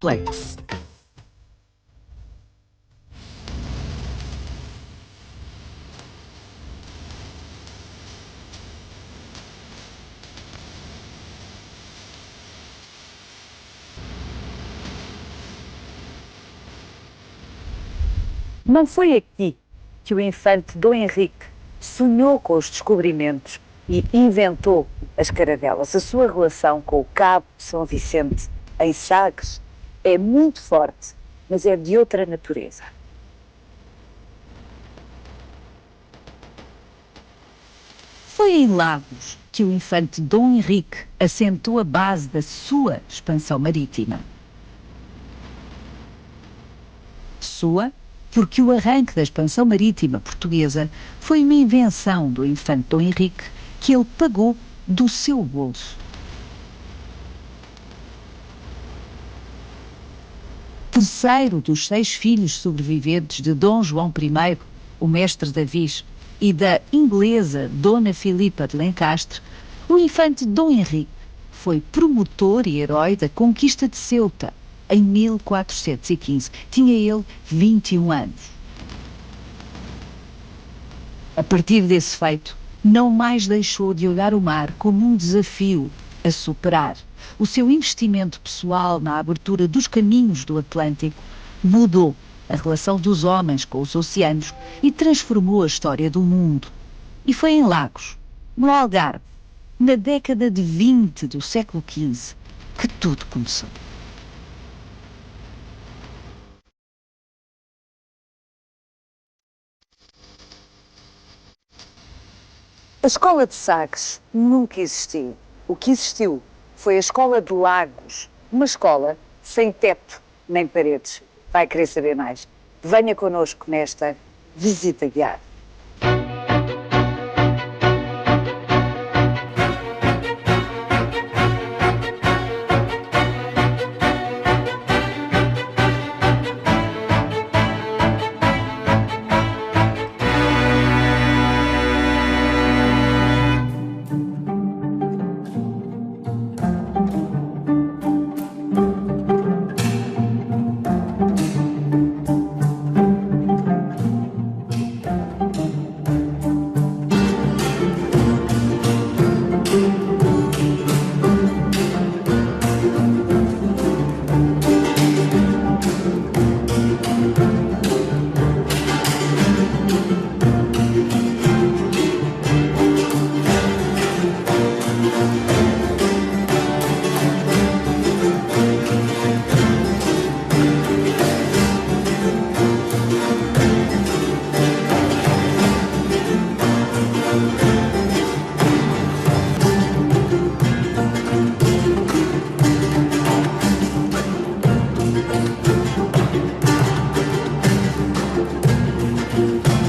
Plex. Não foi aqui que o infante Dom Henrique sonhou com os descobrimentos e inventou as caravelas. A sua relação com o Cabo de São Vicente, em Sagres, é muito forte, mas é de outra natureza. Foi em Lagos que o infante Dom Henrique assentou a base da sua expansão marítima. Sua, porque o arranque da expansão marítima portuguesa foi uma invenção do infante Dom Henrique que ele pagou do seu bolso. Terceiro dos 6 filhos sobreviventes de Dom João I, o mestre Davis, e da inglesa Dona Filipa de Lencastre, o infante Dom Henrique foi promotor e herói da conquista de Ceuta em 1415. Tinha ele 21 anos. A partir desse feito, não mais deixou de olhar o mar como um desafio a superar. O seu investimento pessoal na abertura dos caminhos do Atlântico mudou a relação dos homens com os oceanos e transformou a história do mundo. E foi em Lagos, no Algarve, na década de 20 do século XV, que tudo começou. A escola de Sagres nunca existiu. O que existiu foi a escola de Lagos, uma escola sem teto nem paredes. Vai querer saber mais? Venha connosco nesta visita guiada.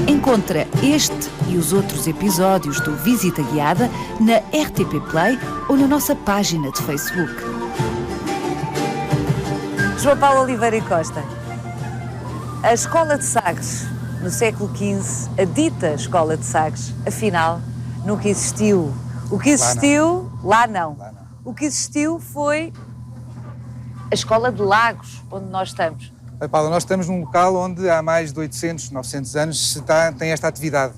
Encontra este e os outros episódios do Visita Guiada na RTP Play ou na nossa página de Facebook. João Paulo Oliveira e Costa. A Escola de Sagres, no século XV, a dita Escola de Sagres, afinal, nunca existiu. O que existiu, lá não. O que existiu foi a Escola de Lagos, onde nós estamos. Paula, nós estamos num local onde há mais de 800, 900 anos tem esta atividade,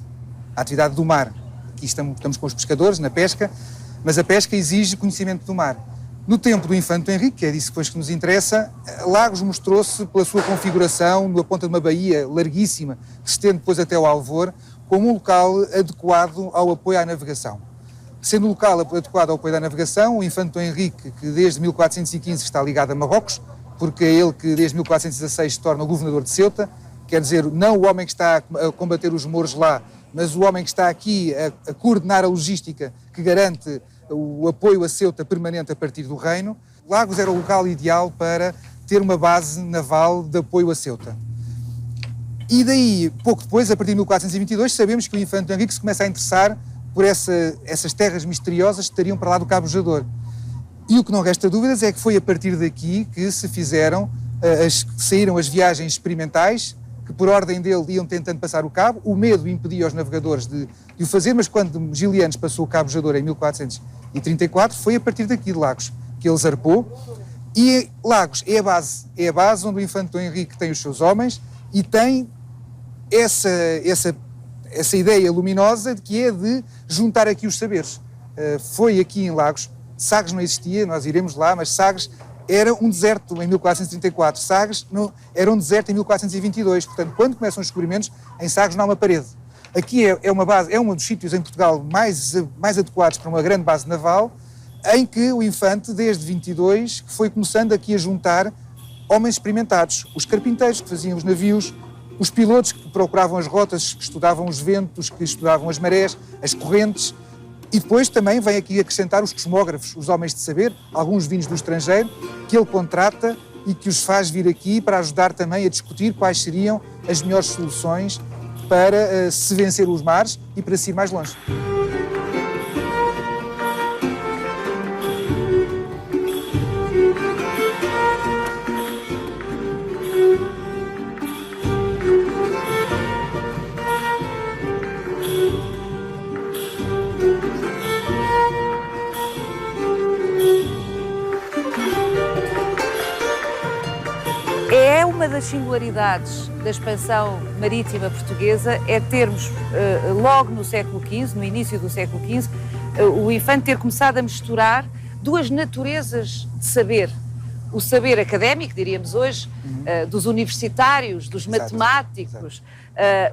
a atividade do mar. Aqui estamos com os pescadores na pesca, mas a pesca exige conhecimento do mar. No tempo do infante Henrique, que é disso depois que nos interessa, Lagos mostrou-se pela sua configuração, na ponta de uma baía larguíssima, que se estende depois até ao Alvor, como um local adequado ao apoio à navegação. Sendo um local adequado ao apoio à navegação, o infante Henrique, que desde 1415 está ligado a Marrocos, porque é ele que desde 1416 se torna o governador de Ceuta, quer dizer, não o homem que está a combater os mouros lá, mas o homem que está aqui a coordenar a logística que garante o apoio a Ceuta permanente a partir do reino. Lagos era o local ideal para ter uma base naval de apoio a Ceuta. E daí, pouco depois, a partir de 1422, sabemos que o infante Henrique se começa a interessar por essas terras misteriosas que estariam para lá do Cabo Jador. E o que não resta dúvidas é que foi a partir daqui que se saíram as viagens experimentais, que por ordem dele iam tentando passar o cabo. O medo impedia os navegadores de o fazer, mas quando Gilianos passou o Cabo Jador em 1434, foi a partir daqui de Lagos que ele zarpou. E Lagos é a base onde o Infante Dom Henrique tem os seus homens e tem essa ideia luminosa que é de juntar aqui os saberes. Foi aqui em Lagos, Sagres não existia, nós iremos lá, mas Sagres era um deserto em 1434, Sagres era um deserto em 1422, portanto, quando começam os descobrimentos, em Sagres não há uma parede. Aqui é uma base, é um dos sítios em Portugal mais adequados para uma grande base naval, em que o Infante, desde 22, foi começando aqui a juntar homens experimentados, os carpinteiros que faziam os navios, os pilotos que procuravam as rotas, que estudavam os ventos, que estudavam as marés, as correntes, e depois também vem aqui acrescentar os cosmógrafos, os homens de saber, alguns vindos do estrangeiro, que ele contrata e que os faz vir aqui para ajudar também a discutir quais seriam as melhores soluções para se vencer os mares e para se ir mais longe. É uma das singularidades da expansão marítima portuguesa é termos, logo no século XV, no início do século XV, o Infante ter começado a misturar duas naturezas de saber. O saber académico, diríamos hoje, dos universitários, dos matemáticos,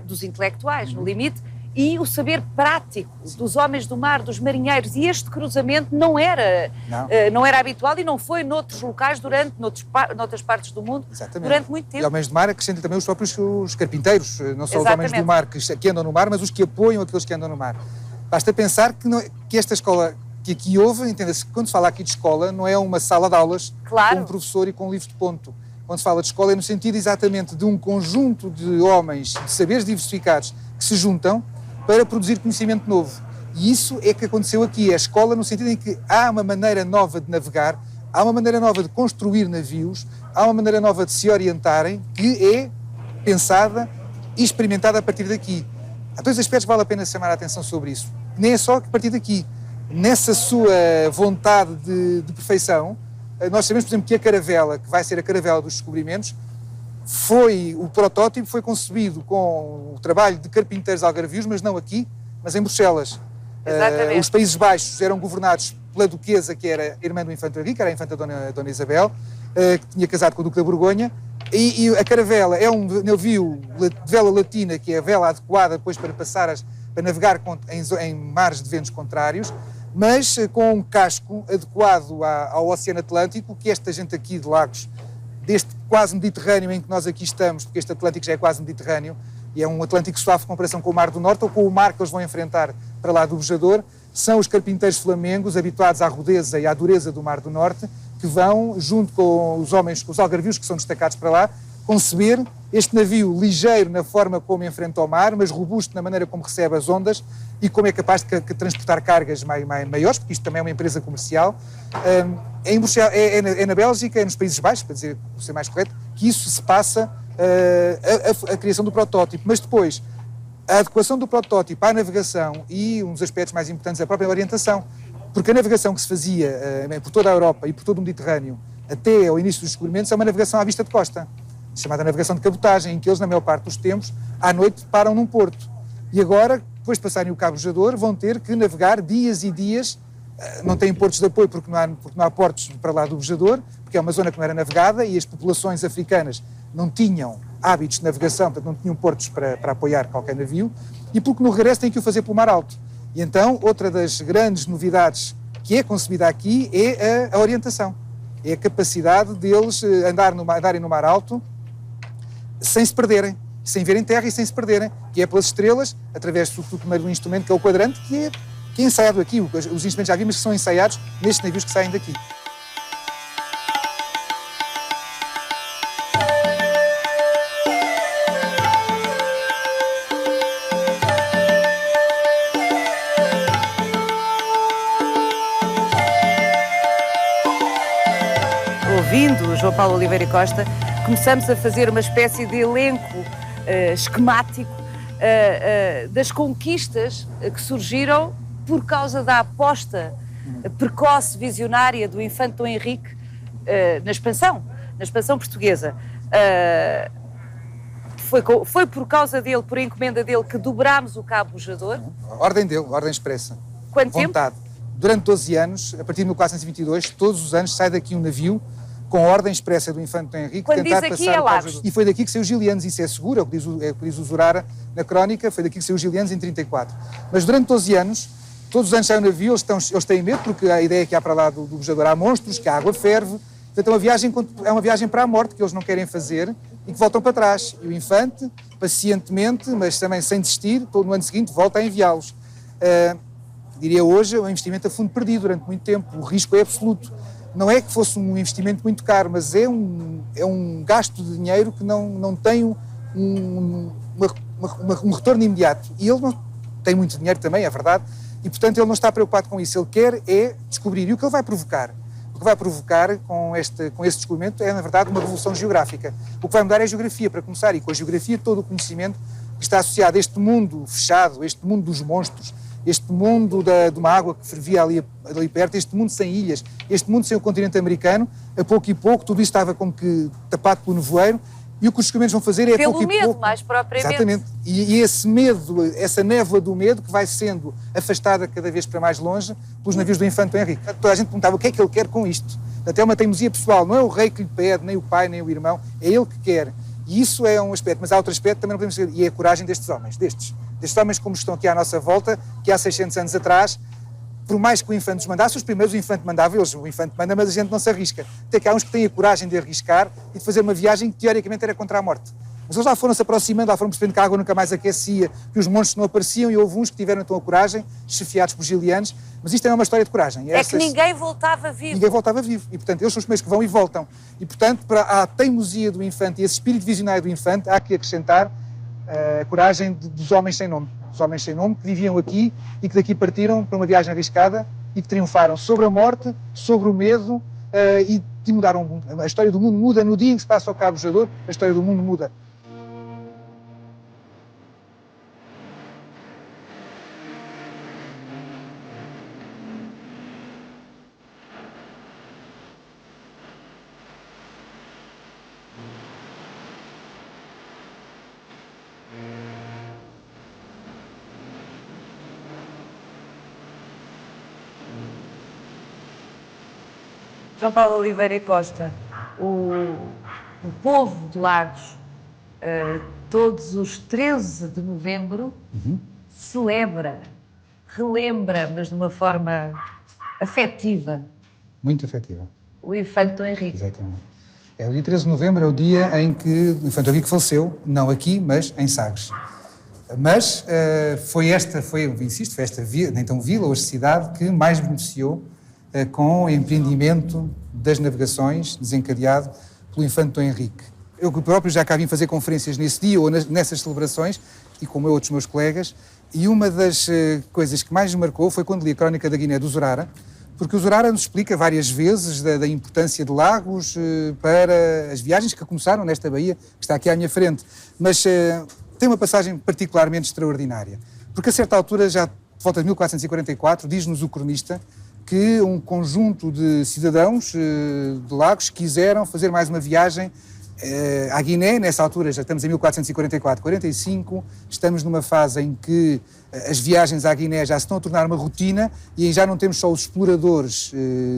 dos intelectuais, no limite, e o saber prático dos homens do mar, dos marinheiros. E este cruzamento não era habitual e não foi noutros locais, noutras partes do mundo, durante muito tempo. E homens do mar acrescenta também os próprios os carpinteiros, não só os homens do mar que andam no mar, mas os que apoiam aqueles que andam no mar. Basta pensar que esta escola que aqui houve, entenda-se, quando se fala aqui de escola, não é uma sala de aulas com um professor e com um livro de ponto. Quando se fala de escola é no sentido exatamente de um conjunto de homens, de saberes diversificados, que se juntam para produzir conhecimento novo. E isso é que aconteceu aqui. A escola no sentido em que há uma maneira nova de navegar, há uma maneira nova de construir navios, há uma maneira nova de se orientarem, que é pensada e experimentada a partir daqui. Há dois aspectos que vale a pena chamar a atenção sobre isso. Nem é só a partir daqui. Nessa sua vontade de perfeição, nós sabemos, por exemplo, que a caravela, que vai ser a caravela dos descobrimentos, o protótipo foi concebido com o trabalho de carpinteiros algarvios, mas não aqui, mas em Bruxelas. Os Países Baixos eram governados pela duquesa, que era irmã do Infante Henrique, era a infanta Dona Isabel, que tinha casado com o Duque da Borgonha, e a caravela é um navio de vela latina, que é a vela adequada depois para para navegar em mares de ventos contrários, mas com um casco adequado ao Oceano Atlântico, que esta gente aqui de Lagos, deste quase Mediterrâneo em que nós aqui estamos, porque este Atlântico já é quase Mediterrâneo, e é um Atlântico suave em comparação com o Mar do Norte, ou com o mar que eles vão enfrentar para lá do Bojador, são os carpinteiros flamengos, habituados à rudeza e à dureza do Mar do Norte, que vão, junto com os homens, com os algarvios que são destacados para lá, conceber este navio ligeiro na forma como enfrenta o mar, mas robusto na maneira como recebe as ondas e como é capaz de transportar cargas maiores, porque isto também é uma empresa comercial. É na Bélgica, é nos Países Baixos, para ser mais correto, que isso se passa a criação do protótipo. Mas depois, a adequação do protótipo à navegação e um dos aspectos mais importantes é a própria orientação, porque a navegação que se fazia por toda a Europa e por todo o Mediterrâneo até ao início dos descobrimentos é uma navegação à vista de costa, chamada navegação de cabotagem, em que eles, na maior parte dos tempos, à noite param num porto. E agora, depois de passarem o Cabo Bojador, vão ter que navegar dias e dias. Não têm portos de apoio porque não há portos para lá do Bojador, porque é uma zona que não era navegada e as populações africanas não tinham hábitos de navegação, portanto não tinham portos para apoiar qualquer navio, e porque no regresso têm que o fazer pelo mar alto. E então, outra das grandes novidades que é concebida aqui é a orientação. É a capacidade deles andarem no mar alto sem se perderem, sem verem terra e sem se perderem, que é pelas estrelas, através do primeiro instrumento, que é o quadrante, que é ensaiado aqui. Os instrumentos já vimos que são ensaiados nestes navios que saem daqui. Ouvindo o João Paulo Oliveira Costa, começamos a fazer uma espécie de elenco esquemático das conquistas que surgiram por causa da aposta precoce, visionária do Infante Dom Henrique na expansão portuguesa. Foi por causa dele, por encomenda dele, que dobrámos o cabo bujador? Ordem dele, ordem expressa. Quanto Vontade. Durante 12 anos, a partir de 1422, todos os anos sai daqui um navio com a ordem expressa do Infante Dom Henrique. Quando diz aqui é Lagos. E foi daqui que saiu Gilianos, isso é seguro, é o que diz o Zurara na crónica, foi daqui que saiu Gilianos em 34. Mas durante 12 anos, todos os anos sai um navio, eles têm medo, porque a ideia é que há para lá do bujador há monstros, que a água ferve. Portanto, é uma viagem para a morte que eles não querem fazer e que voltam para trás. E o Infante, pacientemente, mas também sem desistir, no ano seguinte volta a enviá-los. Diria hoje, é um investimento a fundo perdido durante muito tempo, o risco é absoluto. Não é que fosse um investimento muito caro, mas é um gasto de dinheiro que não tem um retorno imediato. E ele não tem muito dinheiro também, é verdade, e portanto ele não está preocupado com isso. Ele quer é descobrir. E o que ele vai provocar? O que vai provocar com esse descobrimento é, na verdade, uma revolução geográfica. O que vai mudar é a geografia, para começar, e com a geografia todo o conhecimento que está associado a este mundo fechado, este mundo dos monstros, este mundo de uma água que fervia ali perto, este mundo sem ilhas, este mundo sem o continente americano, a pouco e pouco, tudo isso estava como que tapado pelo nevoeiro, e o que os descobrimentos vão fazer é pelo pouco e medo, pouco... mais propriamente. Exatamente. E esse medo, essa névoa do medo que vai sendo afastada cada vez para mais longe pelos navios do Infante Dom Henrique. Toda a gente perguntava o que é que ele quer com isto. Até uma teimosia pessoal, não é o rei que lhe pede, nem o pai, nem o irmão, é ele que quer. E isso é um aspecto, mas há outro aspecto também não podemos dizer, e é a coragem destes homens, destes homens como estão aqui à nossa volta, que há 600 anos atrás, por mais que o Infante os mandasse, os primeiros o Infante mandava, o Infante manda, mas a gente não se arrisca. Até que há uns que têm a coragem de arriscar e de fazer uma viagem que teoricamente era contra a morte. Mas eles lá foram se aproximando, lá foram percebendo que a água nunca mais aquecia, que os monstros não apareciam, e houve uns que tiveram então a coragem, chefiados por Gilianos, mas isto é uma história de coragem. É que ninguém voltava vivo. Ninguém voltava vivo, e portanto eles são os primeiros que vão e voltam. E portanto, para a teimosia do Infante e esse espírito visionário do Infante, há que acrescentar a coragem dos homens sem nome. Os homens sem nome que viviam aqui e que daqui partiram para uma viagem arriscada e que triunfaram sobre a morte, sobre o medo e mudaram o mundo. A história do mundo muda no dia em que se passa ao Cabo Bujador, a história do mundo muda. João Paulo Oliveira e Costa, o povo de Lagos, todos os 13 de novembro, celebra, relembra, mas de uma forma afetiva. Muito afetiva. O Infante Dom Henrique. Exatamente. O dia 13 de novembro é o dia em que o Infante Dom Henrique faleceu, não aqui, mas em Sagres. Mas foi esta então vila, hoje cidade, que mais beneficiou com o empreendimento das navegações desencadeado pelo Infante Dom Henrique. Eu próprio já cá vim fazer conferências nesse dia ou nessas celebrações, e como eu outros meus colegas, e uma das coisas que mais me marcou foi quando li a Crónica da Guiné do Zurara, porque o Zurara nos explica várias vezes da importância de Lagos para as viagens que começaram nesta baía que está aqui à minha frente, mas tem uma passagem particularmente extraordinária, porque a certa altura, já por volta de 1444, diz-nos o cronista que um conjunto de cidadãos de Lagos quiseram fazer mais uma viagem à Guiné. Nessa altura, já estamos em 1444, 45, estamos numa fase em que as viagens à Guiné já se estão a tornar uma rotina e aí já não temos só os exploradores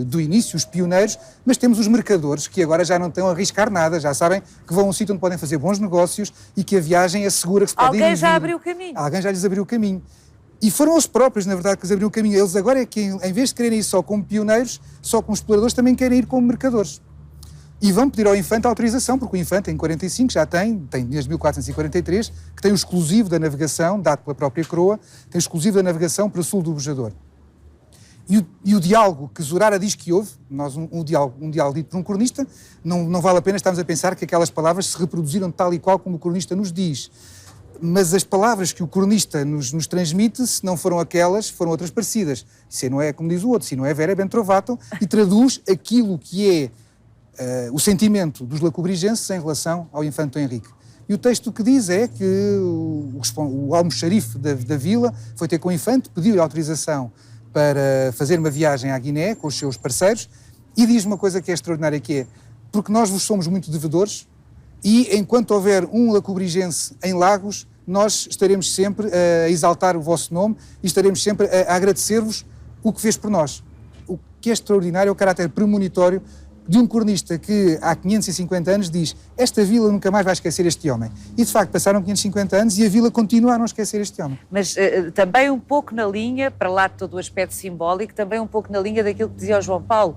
do início, os pioneiros, mas temos os mercadores que agora já não estão a arriscar nada, já sabem que vão a um sítio onde podem fazer bons negócios e que a viagem é segura, que se pode ir. Alguém já abriu o caminho. Alguém já lhes abriu o caminho. E foram eles próprios, na verdade, que lhes abriram o caminho. Eles agora é que, em vez de quererem ir só como pioneiros, só como exploradores, também querem ir como mercadores. E vão pedir ao Infante autorização, porque o Infante, em 45, já tem desde 1443, que tem o exclusivo da navegação, dado pela própria coroa, tem o exclusivo da navegação para o sul do Bujador. E o diálogo que Zurara diz que houve, um diálogo dito por um cronista, não vale a pena estarmos a pensar que aquelas palavras se reproduziram tal e qual como o cronista nos diz. Mas as palavras que o cronista nos transmite, se não foram aquelas, foram outras parecidas. Isso não é, como diz o outro, se não é vera, é ben trovato, e traduz aquilo que é o sentimento dos lacobrigenses em relação ao Infante Dom Henrique. E o texto que diz é que o almoxarife da vila foi ter com o Infante, pediu-lhe autorização para fazer uma viagem à Guiné com os seus parceiros, E diz uma coisa que é extraordinária, que é, porque nós vos somos muito devedores e enquanto houver um lacobrigense em Lagos, nós estaremos sempre a exaltar o vosso nome e estaremos sempre a agradecer-vos o que fez por nós. O que é extraordinário é o caráter premonitório de um cronista que há 550 anos diz: esta vila nunca mais vai esquecer este homem. E de facto passaram 550 anos e a vila continua a não esquecer este homem. Mas também um pouco na linha, para lá de todo o aspecto simbólico, também um pouco na linha daquilo que dizia o João Paulo.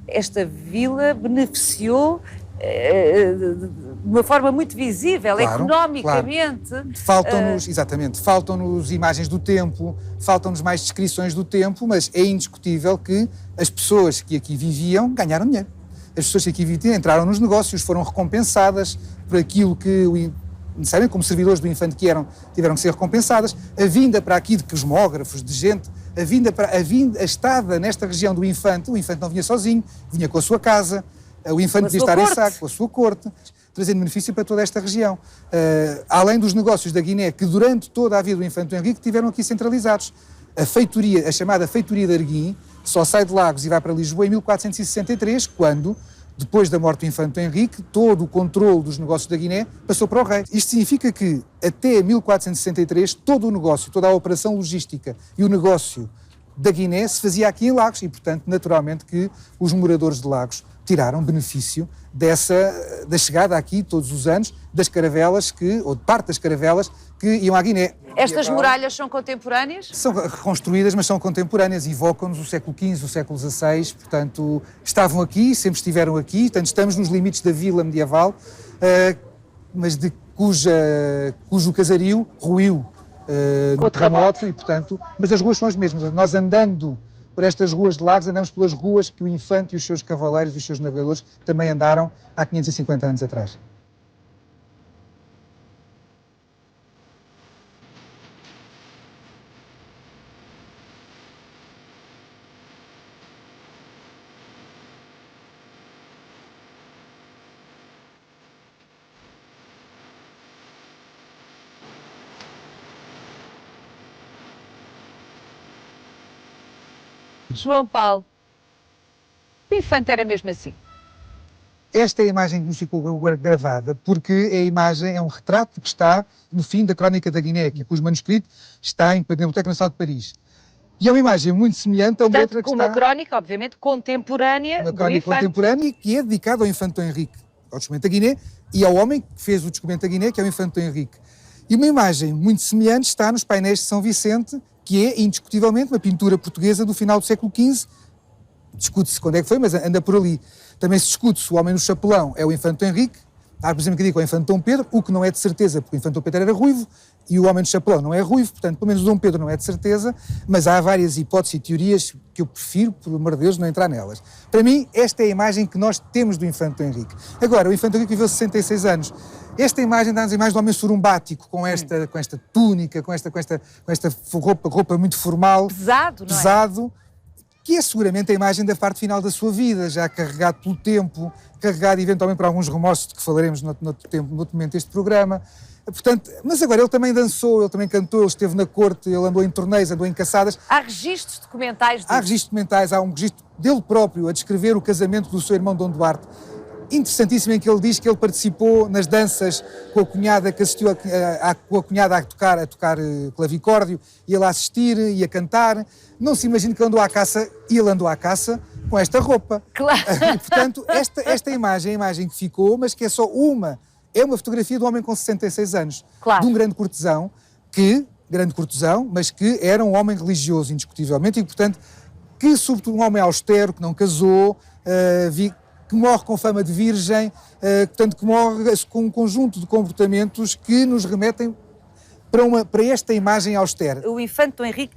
Esta vila beneficiou de uma forma muito visível, claro, economicamente. Claro. Faltam-nos, exatamente, faltam-nos imagens do tempo, faltam-nos mais descrições do tempo, mas é indiscutível que as pessoas que aqui viviam ganharam dinheiro. As pessoas que aqui viviam entraram nos negócios, foram recompensadas por aquilo que, necessariamente como servidores do Infante que eram, tiveram que ser recompensadas. A vinda para aqui de cosmógrafos, de gente, a estada nesta região do Infante, o Infante não vinha sozinho, vinha com a sua casa, o Infante devia estar em Sagres, com a sua corte, trazendo benefício para toda esta região. Além dos negócios da Guiné, que durante toda a vida do Infante Henrique tiveram aqui centralizados. A feitoria, a chamada feitoria de Arguim, só sai de Lagos e vai para Lisboa em 1463, quando, depois da morte do Infante Henrique, todo o controle dos negócios da Guiné passou para o rei. Isto significa que, até 1463, todo o negócio, toda a operação logística e o negócio da Guiné se fazia aqui em Lagos e, portanto, naturalmente que os moradores de Lagos tiraram benefício da chegada aqui todos os anos das caravelas ou de parte das caravelas que iam à Guiné. Estas muralhas são contemporâneas? São reconstruídas, mas são contemporâneas, evocam-nos o século XV, o século XVI, portanto, estavam aqui, sempre estiveram aqui, portanto, estamos nos limites da vila medieval, mas cujo casario ruiu no terremoto e, portanto, mas as ruas são as mesmas. Nós andando por estas ruas de Lagos, andamos pelas ruas que o Infante e os seus cavaleiros e os seus navegadores também andaram há 550 anos atrás. João Paulo, o Infante era mesmo assim. Esta é a imagem que nos ficou gravada, porque a imagem é um retrato que está no fim da Crónica da Guiné, que cujo manuscrito está na Biblioteca Nacional de Paris. E é uma imagem muito semelhante a uma outra que está... uma crónica, obviamente, contemporânea uma crónica contemporânea que é dedicada ao Infante Henrique, ao descobrimento da Guiné, e ao homem que fez o descobrimento da Guiné, que é o Infante Henrique. E uma imagem muito semelhante está nos painéis de São Vicente, que é, indiscutivelmente, uma pintura portuguesa do final do século XV. Discute-se quando é que foi, mas anda por ali. Também se discute se o homem no chapelão é o Infante Henrique, há, por exemplo, que diga que é o Infante Dom Pedro, o que não é de certeza, porque o Infante Dom Pedro era ruivo, e o homem no chapelão não é ruivo, portanto, pelo menos o Dom Pedro não é de certeza, mas há várias hipóteses e teorias que eu prefiro, por amor de Deus, não entrar nelas. Para mim, esta é a imagem que nós temos do Infante Henrique. Agora, o Infante Henrique viveu 66 anos. Esta imagem dá-nos a imagem do homem surumbático, com esta túnica, com esta roupa muito formal. Pesado, não é? Pesado, que é seguramente a imagem da parte final da sua vida, já carregado pelo tempo, carregado eventualmente por alguns remorsos de que falaremos noutro momento deste programa. Portanto, mas agora ele também dançou, ele também cantou, ele esteve na corte, ele andou em torneios, andou em caçadas. Há registros documentais disso? Há registros documentais, há um registro dele próprio a descrever o casamento do seu irmão Dom Duarte. Interessantíssimo, em que ele diz que ele participou nas danças com a cunhada, que assistiu com a cunhada a tocar clavicórdio, e ele a assistir e a cantar. Não se imagina que ele andou à caça, e ele andou à caça com esta roupa. Claro. E, portanto, esta imagem é a imagem que ficou, mas que é só uma. É uma fotografia de um homem com 66 anos. Claro. De um grande cortesão, mas que era um homem religioso, indiscutivelmente, e, portanto, que, sobretudo, um homem austero, que não casou, que morre com fama de virgem, portanto, que morre com um conjunto de comportamentos que nos remetem para esta imagem austera. O Infante Dom Henrique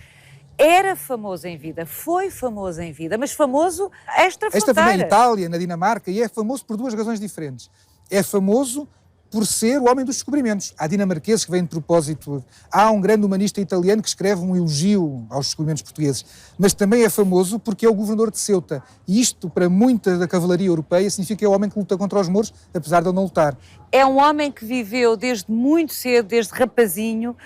era famoso em vida, foi famoso em vida, mas famoso extra-fronteira. Esta foi na Itália, na Dinamarca, e é famoso por duas razões diferentes. É famoso por ser o homem dos descobrimentos. Há dinamarqueses que vêm de propósito. Há um grande humanista italiano que escreve um elogio aos descobrimentos portugueses. Mas também é famoso porque é o governador de Ceuta. E isto, para muita da cavalaria europeia, significa que é o homem que luta contra os mouros, apesar de ele não lutar. É um homem que viveu desde muito cedo, desde rapazinho,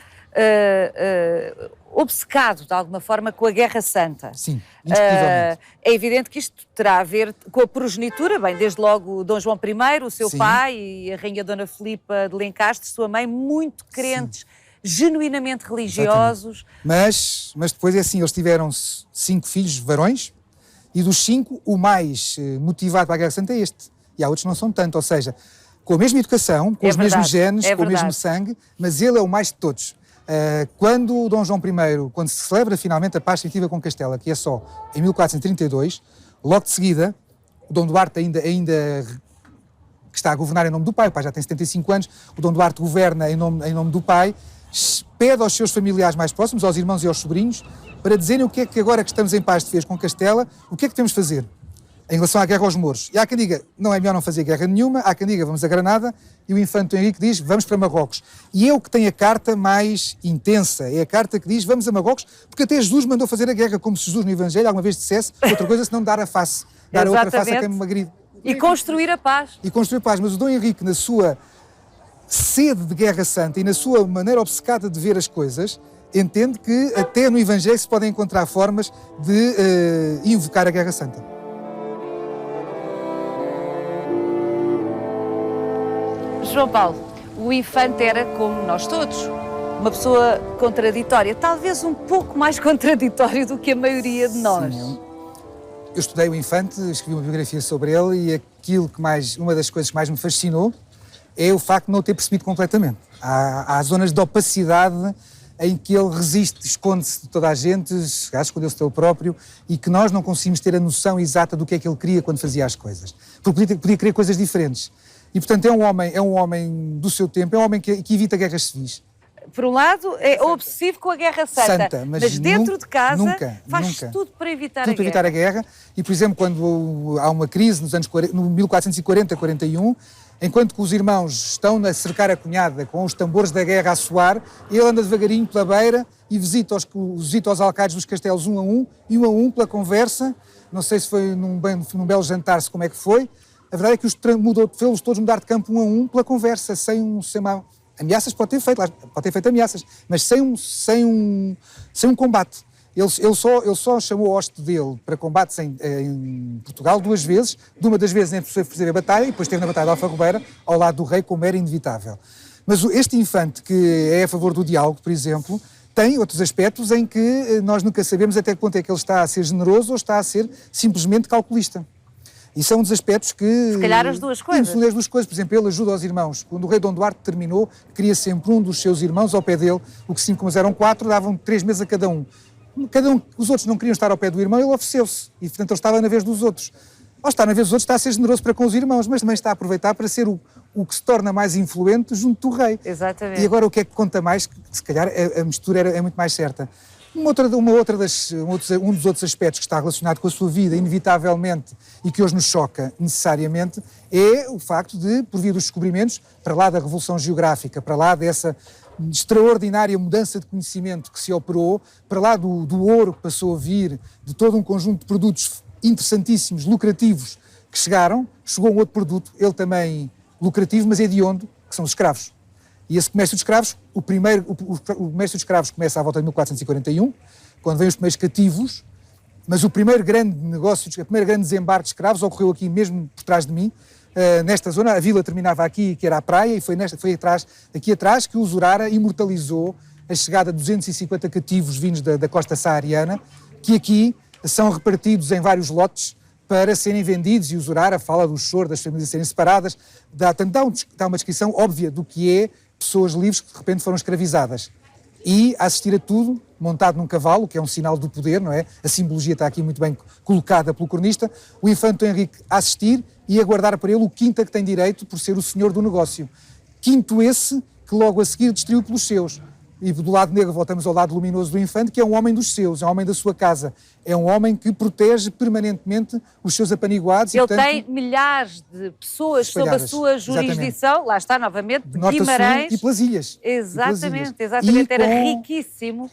obcecado, de alguma forma, com a Guerra Santa. Sim, indiscutivelmente. É evidente que isto terá a ver com a progenitura, bem, desde logo Dom João I, o seu Sim. pai, e a Rainha Dona Filipa de Lencastre, sua mãe, muito crentes, genuinamente religiosos. Mas depois é assim, eles tiveram 5 filhos varões, e dos 5, o mais motivado para a Guerra Santa é este. E há outros que não são tanto, ou seja, com a mesma educação, com os mesmos genes, com o mesmo sangue, mas ele é o mais de todos. Quando o Dom João I, quando se celebra finalmente a paz definitiva com Castela, que é só em 1432, logo de seguida, o Dom Duarte ainda que está a governar em nome do pai, o pai já tem 75 anos, o Dom Duarte governa em nome do pai, pede aos seus familiares mais próximos, aos irmãos e aos sobrinhos, para dizerem o que é que agora que estamos em paz de vez com Castela, o que é que temos de fazer em relação à guerra aos mouros. E há quem diga, não é melhor não fazer guerra nenhuma, há quem diga, vamos a Granada, e o infante Henrique diz, vamos para Marrocos. E é o que tem a carta mais intensa, é a carta que diz, vamos a Marrocos, porque até Jesus mandou fazer a guerra, como se Jesus no Evangelho alguma vez dissesse outra coisa senão dar a face, dar a outra face a quem me agride. E construir a paz. E construir a paz, mas o Dom Henrique, na sua sede de Guerra Santa e na sua maneira obcecada de ver as coisas, entende que até no Evangelho se podem encontrar formas de invocar a Guerra Santa. João Paulo, o infante era, como nós todos, uma pessoa contraditória, talvez um pouco mais contraditório do que a maioria de nós. Sim, eu estudei o infante, escrevi uma biografia sobre ele e uma das coisas que mais me fascinou é o facto de não o ter percebido completamente. Há zonas de opacidade em que ele resiste, esconde-se de toda a gente, escondeu-se dele próprio, e que nós não conseguimos ter a noção exata do que é que ele queria quando fazia as coisas. Porque podia querer coisas diferentes. E, portanto, é um homem do seu tempo, é um homem que evita guerras civis. Por um lado, é obsessivo com a Guerra Santa, mas dentro de casa faz tudo para evitar tudo para evitar a guerra. E, por exemplo, quando há uma crise nos anos 40, no 1440-41, enquanto que os irmãos estão a cercar a cunhada com os tambores da guerra a soar, ele anda devagarinho pela beira e visita os alcaides dos castelos um a um pela conversa. Não sei se foi num belo jantar, como é que foi. A verdade é que fez-los todos mudar de campo um a um pela conversa, sem uma... Ameaças pode ter feito ameaças, mas sem um combate. Ele só chamou o hoste dele para combates em Portugal 2 vezes, de uma das vezes em que foi fazer a batalha, e depois esteve na batalha de Alfarrobeira, ao lado do rei, como era inevitável. Mas este infante, que é a favor do diálogo, por exemplo, tem outros aspectos em que nós nunca sabemos até que ponto é que ele está a ser generoso ou está a ser simplesmente calculista. Isso é um dos aspectos que... Se calhar as duas coisas. As duas coisas. Por exemplo, ele ajuda os irmãos. Quando o rei Dom Duarte terminou, queria sempre um dos seus irmãos ao pé dele, o que 5 como eram 4, davam 3 meses a cada um. Os outros não queriam estar ao pé do irmão, ele ofereceu-se. E, portanto, ele estava na vez dos outros. Ao estar na vez dos outros, está a ser generoso para com os irmãos, mas também está a aproveitar para ser o que se torna mais influente junto do rei. Exatamente. E agora o que é que conta mais? Que se calhar a mistura é muito mais certa. Um dos outros aspectos que está relacionado com a sua vida, inevitavelmente, e que hoje nos choca necessariamente, é o facto de, por via dos descobrimentos, para lá da Revolução Geográfica, para lá dessa extraordinária mudança de conhecimento que se operou, para lá do ouro que passou a vir, de todo um conjunto de produtos interessantíssimos, lucrativos, que chegou um outro produto, ele também lucrativo, mas hediondo, que são os escravos. E esse comércio de escravos, o comércio de escravos começa à volta de 1441, quando vêm os primeiros cativos, mas o primeiro grande negócio, o primeiro grande desembarque de escravos ocorreu aqui mesmo por trás de mim, nesta zona. A vila terminava aqui, que era a praia, e foi aqui atrás que o Zurara imortalizou a chegada de 250 cativos vindos da costa saariana, que aqui são repartidos em vários lotes para serem vendidos, e o Zurara fala do choro das famílias serem separadas, dá uma descrição óbvia do que é pessoas livres que de repente foram escravizadas. E a assistir a tudo, montado num cavalo, que é um sinal do poder, não é? A simbologia está aqui muito bem colocada pelo cronista, o infante Henrique a assistir e a guardar para ele o quinto a que tem direito por ser o senhor do negócio. Quinto esse que logo a seguir distribuiu pelos seus. E do lado negro voltamos ao lado luminoso do infante, que é um homem dos seus, é um homem da sua casa. É um homem que protege permanentemente os seus apaniguados. Ele e, portanto, tem milhares de pessoas sob a sua jurisdição, exatamente. Lá está novamente, de norte Guimarães. A sul e pelas ilhas. Exatamente, era riquíssimo,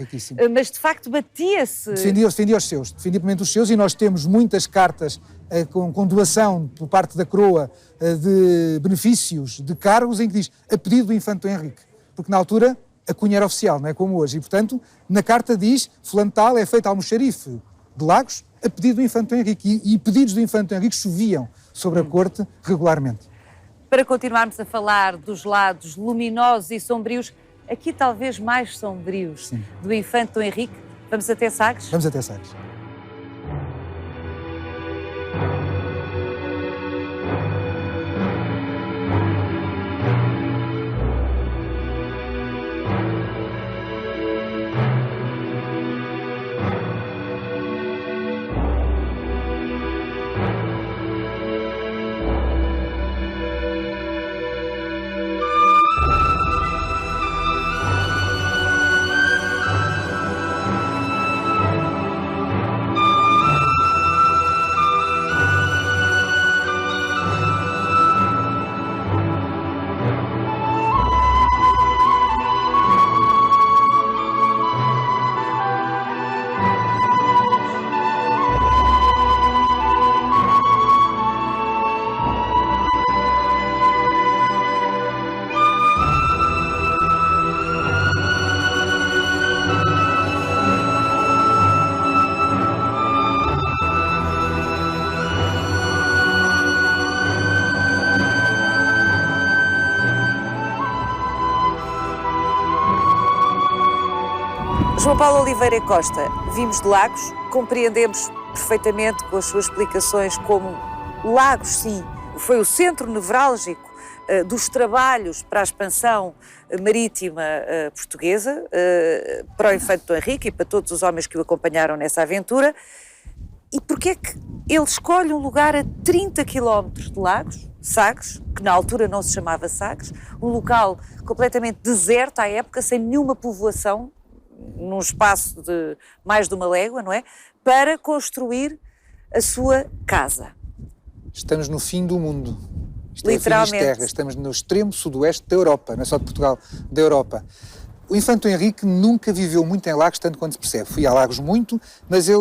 mas de facto batia-se. Defendia os seus, defendia permanentemente os seus, e nós temos muitas cartas com doação por parte da coroa de benefícios, de cargos, em que diz a pedido do infante Henrique. Porque na altura a cunha era oficial, não é como hoje. E, portanto, na carta diz, fulano tal é feito almoxarife de Lagos a pedido do Infante Dom Henrique. E pedidos do Infante Dom Henrique choviam sobre a corte regularmente. Para continuarmos a falar dos lados luminosos e sombrios, aqui talvez mais sombrios, sim, do Infante Dom Henrique, vamos até Sagres? Vamos até Sagres. João Paulo Oliveira Costa, vimos de Lagos, compreendemos perfeitamente com as suas explicações como Lagos, sim, foi o centro nevrálgico dos trabalhos para a expansão marítima portuguesa, para o Infante Dom Henrique e para todos os homens que o acompanharam nessa aventura. E porquê é que ele escolhe um lugar a 30 km de Lagos, Sagres, que na altura não se chamava Sagres, um local completamente deserto à época, sem nenhuma povoação, num espaço de mais de uma légua, não é? Para construir a sua casa. Estamos no fim do mundo. Isto literalmente. É Finisterra. Estamos no extremo sudoeste da Europa, não é só de Portugal, da Europa. O Infante Dom Henrique nunca viveu muito em Lagos, tanto quanto se percebe. Fui a Lagos muito, mas a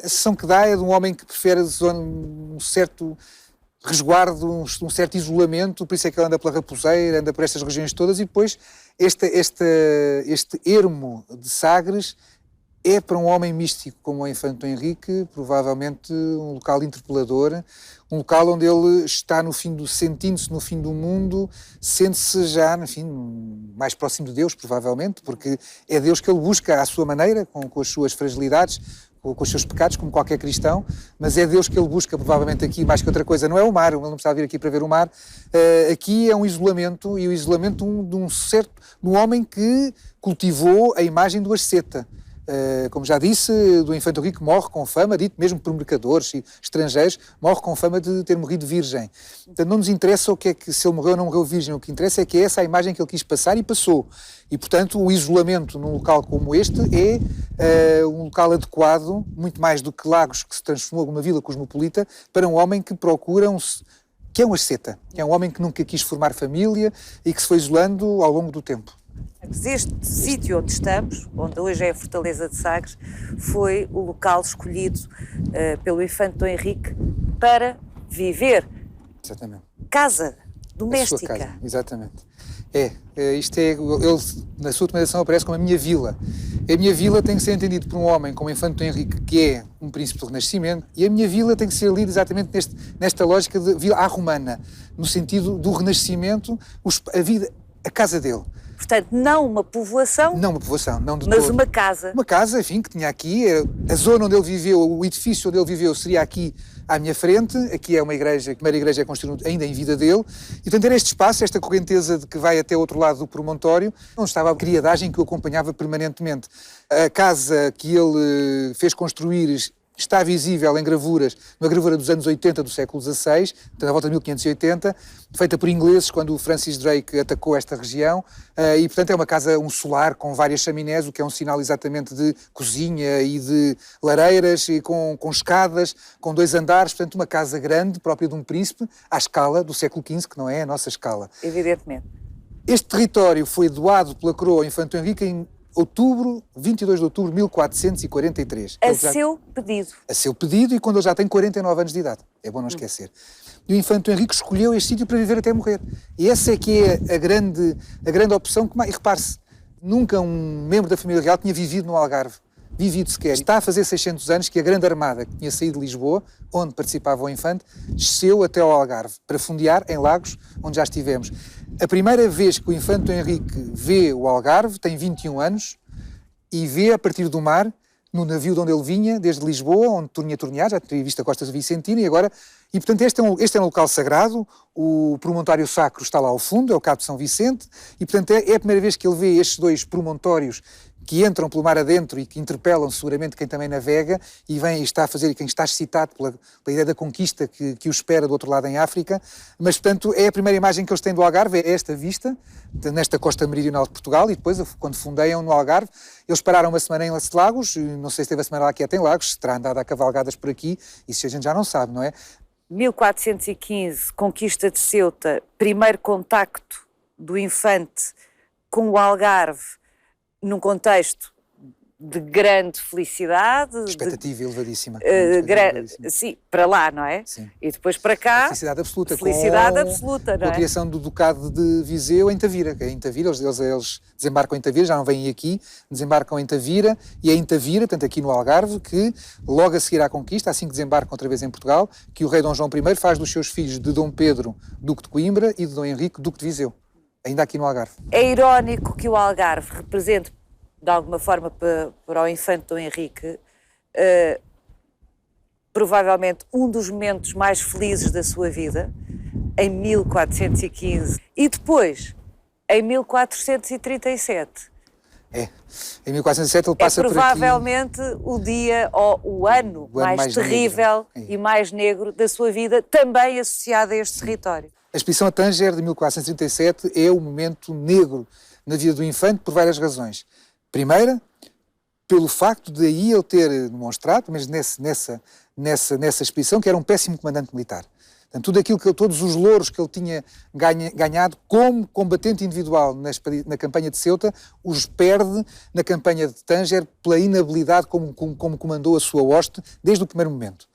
sensação que dá é de um homem que prefere um certo resguardo, um certo isolamento, por isso é que ele anda pela Raposeira, anda por estas regiões todas, e depois este ermo de Sagres é para um homem místico como o Infante Dom Henrique, provavelmente um local interpelador, um local onde ele está sentindo-se no fim do mundo, sente-se já, enfim, mais próximo de Deus, provavelmente, porque é Deus que ele busca à sua maneira, com as suas fragilidades, com os seus pecados, como qualquer cristão, mas é Deus que ele busca, provavelmente aqui, mais que outra coisa. Não é o mar, ele não precisava vir aqui para ver o mar. Aqui é um isolamento, e o isolamento de um homem que cultivou a imagem do asceta. Como já disse, do Infante Henrique morre com fama, dito mesmo por mercadores e estrangeiros, morre com fama de ter morrido virgem. Portanto, não nos interessa o que é que, se ele morreu ou não morreu virgem, o que interessa é que é essa a imagem que ele quis passar e passou. E, portanto, o isolamento num local como este é um local adequado, muito mais do que Lagos, que se transformou numa vila cosmopolita, para um homem que procura que é um asceta, que é um homem que nunca quis formar família e que se foi isolando ao longo do tempo. Este sítio onde estamos, onde hoje é a Fortaleza de Sagres, foi o local escolhido pelo Infante Dom Henrique para viver. Exatamente. Casa doméstica. A sua casa, exatamente. Ele na sua documentação aparece como a minha vila. A minha vila tem que ser entendida por um homem como o Infante Dom Henrique, que é um príncipe do Renascimento, e a minha vila tem que ser lida exatamente nesta lógica de vila à romana, no sentido do Renascimento, a casa dele. Portanto, não uma povoação. Não uma povoação, não de mas todo. Uma casa. Uma casa, enfim, que tinha aqui, a zona onde ele viveu, o edifício onde ele viveu seria aqui à minha frente. Aqui é uma igreja, a primeira igreja é construída ainda em vida dele. E, portanto, era este espaço, esta correnteza de que vai até o outro lado do promontório, onde estava a criadagem que o acompanhava permanentemente. A casa que ele fez construir está visível em gravuras, uma gravura dos anos 80 do século XVI, portanto, à volta de 1580, feita por ingleses quando o Francis Drake atacou esta região, e portanto é uma casa, um solar com várias chaminés, o que é um sinal exatamente de cozinha e de lareiras, e com escadas, com 2 andares, portanto uma casa grande, própria de um príncipe, à escala do século XV, que não é a nossa escala. Evidentemente. Este território foi doado pela coroa ao Infante Dom Henrique em 22 de outubro de 1443. A seu pedido. A seu pedido, e quando ele já tem 49 anos de idade. É bom não esquecer. E o Infante Dom Henrique escolheu este sítio para viver até morrer. E essa é que é a grande opção. E repare-se, Nunca um membro da família real tinha vivido no Algarve. Vivido sequer. Está a fazer 600 anos que a Grande Armada, que tinha saído de Lisboa, onde participava o Infante, desceu até ao Algarve, para fundear em Lagos, onde já estivemos. A primeira vez que o Infante Dom Henrique vê o Algarve, tem 21 anos, e vê a partir do mar, no navio de onde ele vinha, desde Lisboa, onde tinha torneado, já tinha visto a Costa Vicentina, e portanto este é um local sagrado, o promontório sacro está lá ao fundo, é o Cabo de São Vicente, e portanto é a primeira vez que ele vê estes dois promontórios que entram pelo mar adentro e que interpelam seguramente quem também navega e está a fazer, quem está excitado pela ideia da conquista que o espera do outro lado em África, mas portanto é a primeira imagem que eles têm do Algarve, é esta vista, nesta costa meridional de Portugal, e depois quando fundeiam no Algarve, eles pararam uma semana em Lagos, não sei se teve a semana lá quieta em Lagos, se terá andado a cavalgadas por aqui, isso a gente já não sabe, não é? 1415, conquista de Ceuta, primeiro contacto do Infante com o Algarve, num contexto de grande felicidade. Expectativa elevadíssima. Sim, para lá, não é? Sim. E depois para cá... Felicidade absoluta. Felicidade absoluta, não é? Com a criação do Ducado de Viseu em Tavira. Que é em Tavira, eles desembarcam em Tavira, já não vêm aqui, desembarcam em Tavira, e é em Tavira, portanto aqui no Algarve, que logo a seguir à conquista, assim que desembarcam outra vez em Portugal, que o rei Dom João I faz dos seus filhos de Dom Pedro, Duque de Coimbra, e de Dom Henrique, Duque de Viseu. Ainda aqui no Algarve. É irónico que o Algarve represente, de alguma forma, para o Infante Dom Henrique, provavelmente um dos momentos mais felizes da sua vida, em 1415, e depois, em 1437. Em 1407 ele passa por aqui. É provavelmente o dia ou o ano mais terrível e mais negro da sua vida, também associado a este território. A expedição a Tanger de 1437 é o momento negro na vida do Infante por várias razões. Primeira, pelo facto de aí ele ter demonstrado, mas nessa expedição, que era um péssimo comandante militar. Portanto, todos os louros que ele tinha ganhado como combatente individual na campanha de Ceuta, os perde na campanha de Tanger pela inabilidade como comandou a sua hoste desde o primeiro momento.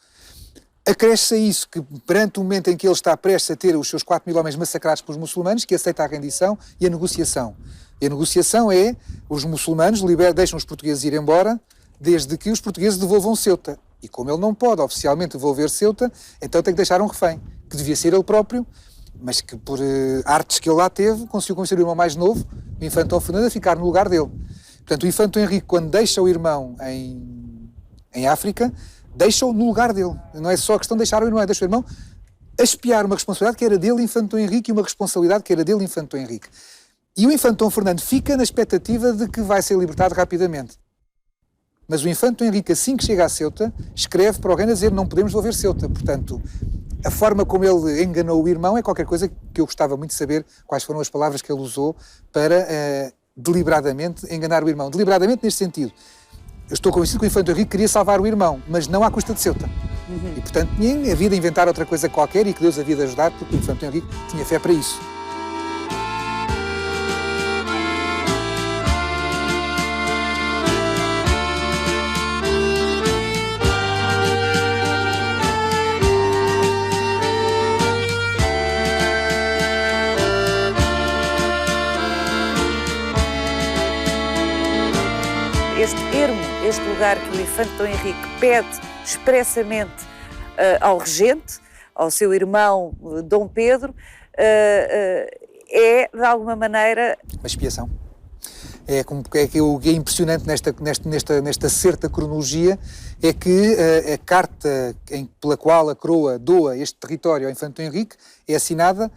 Acresce a isso que, perante o momento em que ele está prestes a ter os seus 4.000 homens massacrados pelos muçulmanos, que aceita a rendição e a negociação. E a negociação é, os muçulmanos deixam os portugueses ir embora, desde que os portugueses devolvam Ceuta. E como ele não pode oficialmente devolver Ceuta, então tem que deixar um refém, que devia ser ele próprio, mas que por artes que ele lá teve, conseguiu convencer o irmão mais novo, o Infante Dom Fernando, a ficar no lugar dele. Portanto, o Infante Dom Henrique, quando deixa o irmão em África, deixa-o no lugar dele. Não é só questão de deixar o irmão, é deixar o irmão a espiar uma responsabilidade que era dele, Infante Dom Henrique, e uma responsabilidade que era dele, Infante Dom Henrique. E o Infante Dom Fernando fica na expectativa de que vai ser libertado rapidamente. Mas o Infante Dom Henrique, assim que chega a Ceuta, escreve para o reino a dizer: não podemos devolver Ceuta. Portanto, a forma como ele enganou o irmão é qualquer coisa que eu gostava muito de saber quais foram as palavras que ele usou para deliberadamente enganar o irmão. Deliberadamente neste sentido. Eu estou convencido que o Infante Dom Henrique queria salvar o irmão, mas não à custa de Ceuta. E, portanto, tinha havido a inventar outra coisa qualquer e que Deus havia de ajudar, porque o Infante Dom Henrique tinha fé para isso. Este ermo, este lugar que o Infante Dom Henrique pede expressamente ao regente, ao seu irmão Dom Pedro, é, de alguma maneira... Uma expiação. O que é impressionante nesta certa cronologia é que a carta pela qual a coroa doa este território ao Infante Dom Henrique é assinada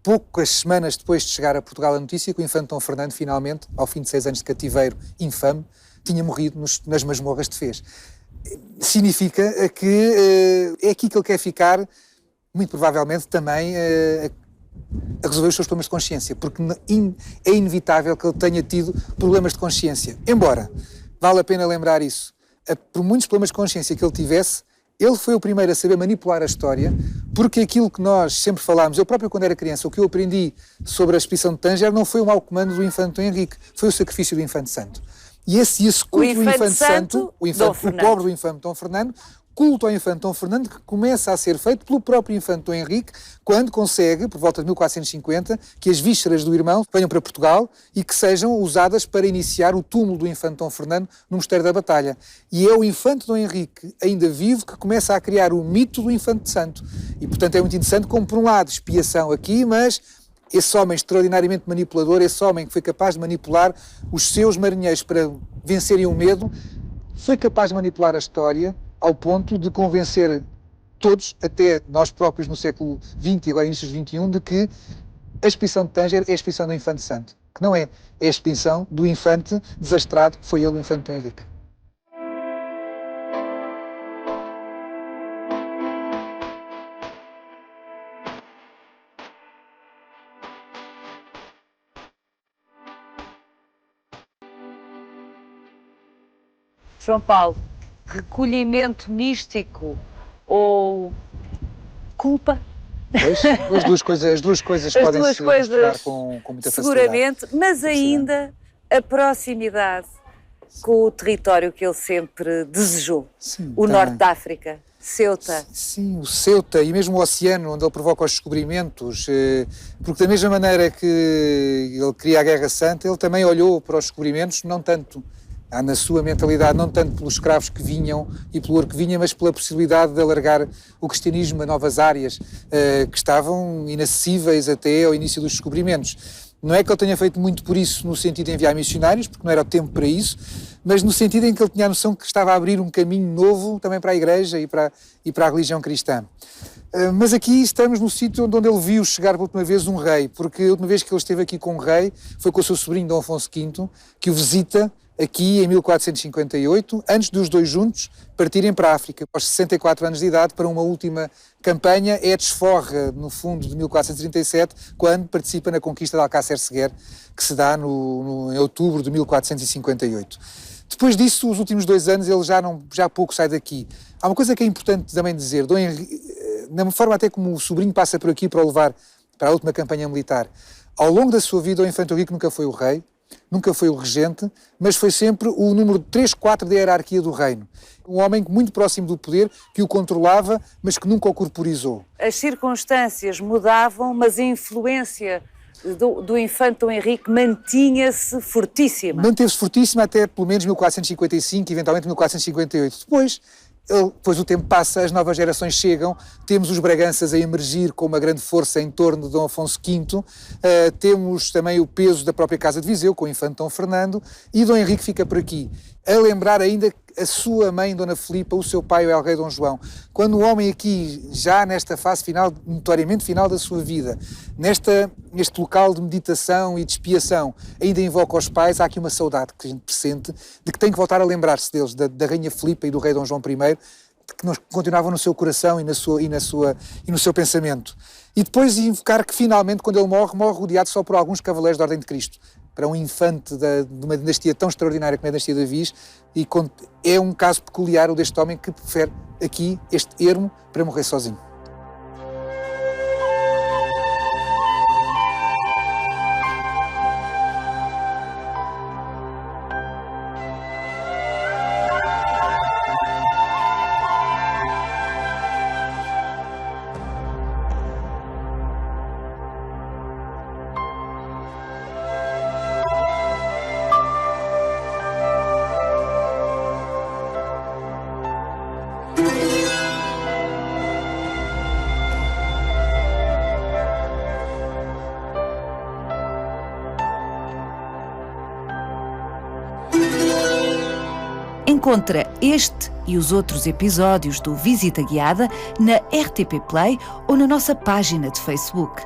poucas semanas depois de chegar a Portugal a notícia que o Infante Dom Fernando, finalmente, ao fim de 6 anos de cativeiro infame, tinha morrido nas masmorras de Fez. Significa que é aqui que ele quer ficar, muito provavelmente também a resolver os seus problemas de consciência, porque é inevitável que ele tenha tido problemas de consciência. Embora, vale a pena lembrar isso, por muitos problemas de consciência que ele tivesse, ele foi o primeiro a saber manipular a história, porque aquilo que nós sempre falámos, eu próprio quando era criança, o que eu aprendi sobre a expedição de Tanger não foi o mau comando do Infante Dom Henrique, foi o sacrifício do Infante Santo. E esse culto do Infante Santo, o pobre do Infante Dom Fernando, culto ao infante Dom Fernando que começa a ser feito pelo próprio infante Dom Henrique, quando consegue, por volta de 1450, que as vísceras do irmão venham para Portugal e que sejam usadas para iniciar o túmulo do infante Dom Fernando no Mosteiro da Batalha. E é o infante Dom Henrique, ainda vivo, que começa a criar o mito do infante santo. E, portanto, é muito interessante como, por um lado, expiação aqui, mas esse homem extraordinariamente manipulador, esse homem que foi capaz de manipular os seus marinheiros para vencerem o medo, foi capaz de manipular a história ao ponto de convencer todos, até nós próprios no século XX e agora início do XXI, de que a expedição de Tanger é a expedição do Infante Santo, que não é, é a expedição do infante desastrado, que foi ele o Infante Dom Henrique. João Paulo, recolhimento místico ou culpa? Pois, as duas coisas podem se misturar com muita seguramente, facilidade. mas ainda a proximidade com o território que ele sempre desejou. Sim, o Norte da África, Ceuta. Sim, o Ceuta e mesmo o oceano, onde ele provoca os descobrimentos, porque da mesma maneira que ele cria a Guerra Santa, ele também olhou para os descobrimentos, não tanto na sua mentalidade, não tanto pelos escravos que vinham e pelo ouro que vinha, mas pela possibilidade de alargar o cristianismo a novas áreas que estavam inacessíveis até ao início dos descobrimentos. Não é que ele tenha feito muito por isso no sentido de enviar missionários, porque não era o tempo para isso, mas no sentido em que ele tinha a noção que estava a abrir um caminho novo também para a Igreja e para a religião cristã. Mas aqui estamos no sítio onde ele viu chegar pela última vez um rei, porque a última vez que ele esteve aqui com um rei foi com o seu sobrinho Dom Afonso V, que o visita aqui em 1458, antes dos dois juntos partirem para a África, aos 64 anos de idade, para uma última campanha. É a desforra, no fundo, de 1437, quando participa na conquista de Alcácer Seguer, que se dá em outubro de 1458. Depois disso, os últimos 2 anos, ele já pouco sai daqui. Há uma coisa que é importante também dizer, Dom Henrique, na forma até como o sobrinho passa por aqui para o levar para a última campanha militar, ao longo da sua vida, o infante Henrique nunca foi o rei, nunca foi o regente, mas foi sempre o número 3, 4 da hierarquia do reino. Um homem muito próximo do poder, que o controlava, mas que nunca o corporizou. As circunstâncias mudavam, mas a influência do infante Dom Henrique mantinha-se fortíssima. Manteve-se fortíssima até pelo menos 1455, eventualmente 1458. Depois o tempo passa, as novas gerações chegam, temos os Braganças a emergir com uma grande força em torno de Dom Afonso V, temos também o peso da própria Casa de Viseu, com o infante Dom Fernando, e Dom Henrique fica por aqui, a lembrar ainda a sua mãe, Dona Filipa, o seu pai, o El-Rei Dom João. Quando o homem aqui, já nesta fase final, notoriamente final da sua vida, neste local de meditação e de expiação, ainda invoca os pais, há aqui uma saudade que a gente pressente de que tem que voltar a lembrar-se deles, da Rainha Filipa e do Rei Dom João I, que continuavam no seu coração e no seu pensamento. E depois invocar que finalmente, quando ele morre rodeado só por alguns cavaleiros da Ordem de Cristo, para um infante de uma dinastia tão extraordinária como é a dinastia de Davis, e é um caso peculiar o deste homem que prefere aqui este ermo para morrer sozinho. Encontra este e os outros episódios do Visita Guiada na RTP Play ou na nossa página de Facebook.